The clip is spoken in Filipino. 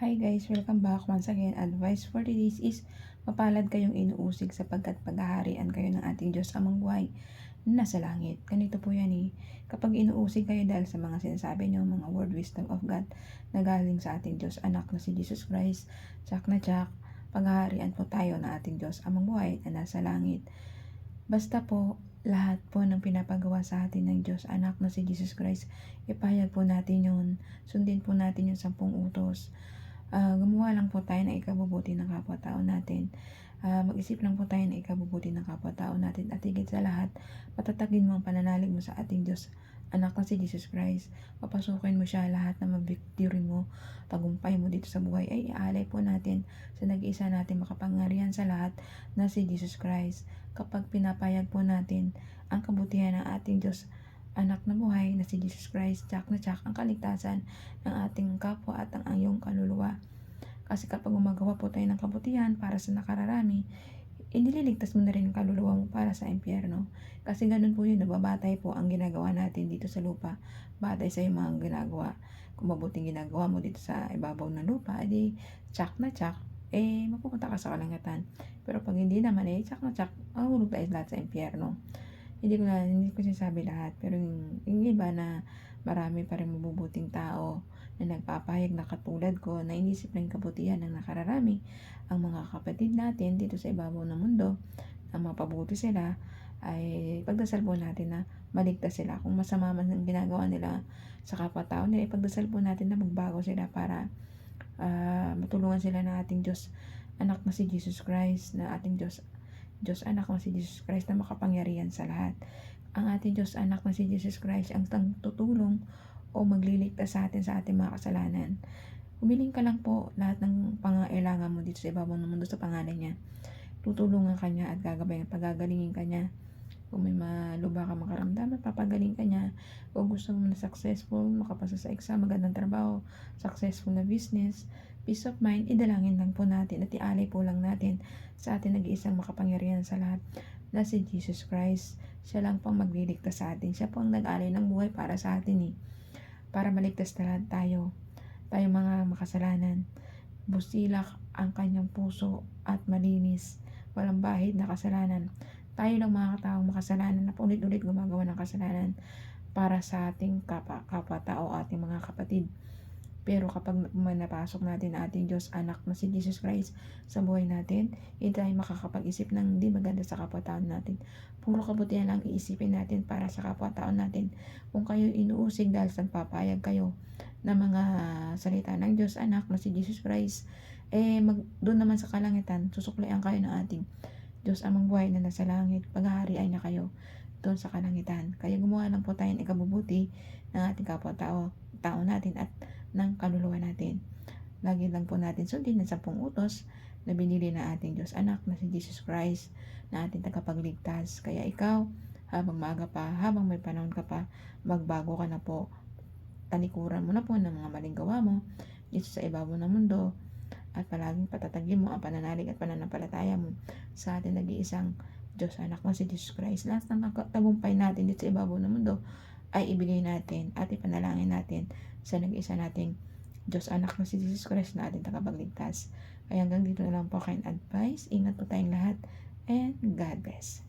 Hi guys, welcome back once again. Advice for today's is mapalad kayong inuusig sapagkat paghaharian kayo ng ating Diyos amang buhay na nasa langit. Ganito po yan Kapag inuusig kayo dahil sa mga sinasabi niyo, mga word wisdom of God na galing sa ating Diyos anak na si Jesus Christ, tsak na tsak, paghaharian po tayo ng ating Diyos amang buhay na nasa langit. Basta po, lahat po ng pinapagawa sa atin ng Diyos anak na si Jesus Christ, ipahayag po natin yun, sundin po natin yung 10 utos. Gumawa lang po tayo ng ikabubuti ng kapwa-tao natin. Mag-isip lang po tayo ng ikabubuti ng kapwa-tao natin at higit sa lahat, patatagin mo ang pananalig mo sa ating Diyos, anak na si Jesus Christ. Papasukin mo siya, lahat na mag-victory mo, tagumpay mo dito sa buhay ay ialay po natin sa nag-iisa natin makapangyarihan sa lahat na si Jesus Christ. Kapag pinapayag po natin ang kabutihan ng ating Diyos, anak na buhay na si Jesus Christ, tsak na tsak ang kaligtasan ng ating kapwa at ang iyong kaluluwa. Kasi kapag gumagawa po tayo ng kabutihan para sa nakararami, inililigtas mo na rin ang kaluluwa mo para sa impyerno. Kasi ganun po yun, nababatay po ang ginagawa natin dito sa lupa, batay sa iyong mga ginagawa. Kung mabuting ginagawa mo dito sa ibabaw ng lupa, edi tsak na tsak, mapupunta ka sa kalangatan. Pero pag hindi naman, tsak na tsak, mahulog tayo lahat sa impyerno. Hindi ko sinasabi lahat, pero yung iba na marami pa rin mabubuting tao na nagpapahayag na katulad ko na inisip na yung kabutihan ng nakararami ang mga kapatid natin dito sa ibabaw ng mundo, ang mapabuti sila, ay pagdasal po natin na maligtas sila. Kung masama man ang ginagawa nila sa kapwa-tao nila, ipagdasal po natin na magbago sila para matulungan sila ng ating Diyos anak na si Jesus Christ, na ating Diyos anak na si Jesus Christ na makapangyarihan sa lahat. Ang ating Diyos anak na si Jesus Christ ang tutulong o magliligtas sa atin sa ating mga kasalanan. Humiling ka lang po lahat ng pangailangan mo dito sa ibabaw ng mundo sa pangalan niya. Tutulungan ka niya at gagabayan, pagagalingin ka niya. Kung may maluba ka makaramdaman, papagaling ka niya. Kung gusto mo na successful, makapasa sa exam, magandang trabaho, successful na business, peace of mind, idalangin lang po natin at ialay po lang natin sa atin nag-iisang makapangyarihan sa lahat na si Jesus Christ. Siya lang pang magliligtas sa atin. Siya po ang nag-alay ng buhay para sa atin para maligtas na lahat tayo mga makasalanan. Busilak ang kanyang puso at malinis, walang bahid na kasalanan. Tayo lang mga taong makasalanan na paulit-ulit gumagawa ng kasalanan para sa ating kapwa-tao, ating mga kapatid. Pero kapag napasok natin ang ating Diyos anak na si Jesus Christ sa buhay natin, hindi tayo makakapag-isip ng hindi maganda sa kapwa-tao natin. Puro kabutihan lang iisipin natin para sa kapwa-tao natin. Kung kayo inuusig dahil sa papayag kayo ng mga salita ng Diyos anak na si Jesus Christ, doon naman sa kalangitan, susuklayan kayo ng ating Diyos amang buhay na nasa langit. Paghaharian na kayo doon sa kalangitan. Kaya gumawa lang po tayo ng ikabubuti ng ating kapwa-tao natin at ng kaluluwa natin. Lagi lang po natin sundin ang 10 utos na binili ng ating Diyos anak na si Jesus Christ na ating tagapagligtas. Kaya ikaw, habang maaga pa, habang may panahon ka pa, magbago ka na po. Talikuran mo na po ng mga maling gawa mo dito sa ibabaw ng mundo at palaging patatagin mo ang pananalig at pananampalataya mo sa ating nag-iisang Diyos anak na si Jesus Christ. Lahat ng tagumpay natin dito sa ibabaw ng mundo ay ibigay natin at ipanalangin natin sa nag-isa nating Diyos anak na si Jesus Christ na ating tagapagligtas. Kaya hanggang dito na lang po kayo advice. Ingat po tayong lahat and God bless.